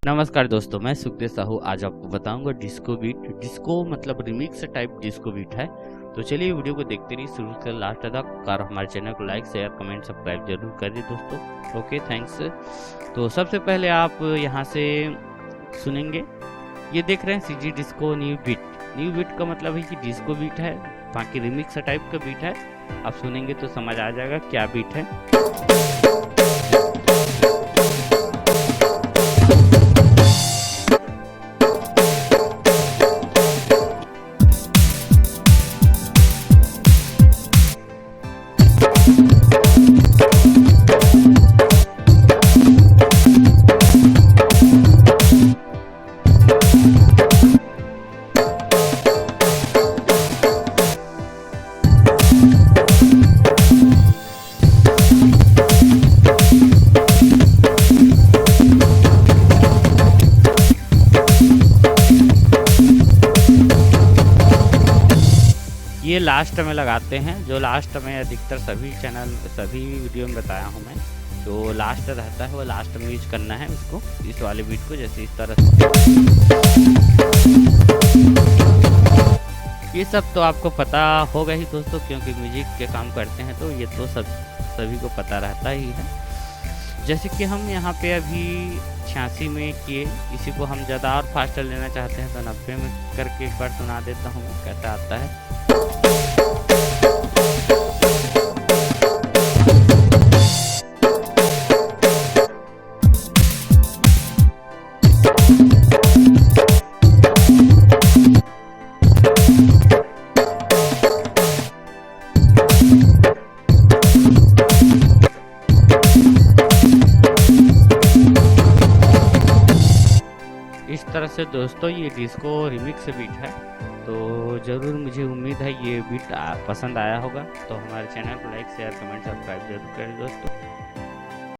नमस्कार दोस्तों, मैं सुखदेव साहू आज आपको बताऊंगा डिस्को बीट। डिस्को मतलब रिमिक्स टाइप डिस्को बीट है। तो चलिए वीडियो को देखते रहिए शुरू से लास्ट तक और हमारे चैनल को लाइक शेयर कमेंट सब्सक्राइब जरूर करिए दोस्तों। Okay, thanks. तो सबसे पहले आप यहाँ से सुनेंगे, ये देख रहे हैं CG disco new beat. New beat का मतलब है कि डिस्को बीट है, बाकी रिमिक्स टाइप का बीट है। आप सुनेंगे तो समझ आ जाएगा क्या बीट है। ये लास्ट में लगाते हैं, जो लास्ट में अधिकतर सभी वीडियो में बताया हूँ मैं। जो लास्ट रहता है वो लास्ट में यूज करना है उसको, इस वाले बीट को, जैसे इस तरह से। ये सब तो आपको पता होगा ही दोस्तों, क्योंकि म्यूजिक के काम करते हैं तो ये तो सभी को पता रहता ही है। जैसे कि हम यहाँ पे अभी 86 में किए, इसी को हम ज़्यादा और फास्टर लेना चाहते हैं तो 90 में करके एक बार सुना देता हूँ कैसा आता है। इस तरह से दोस्तों ये डिस्को रिमिक्स बीट है। तो ज़रूर मुझे उम्मीद है ये बीट पसंद आया होगा। तो हमारे चैनल को लाइक शेयर कमेंट सब्सक्राइब जरूर करें दोस्तों।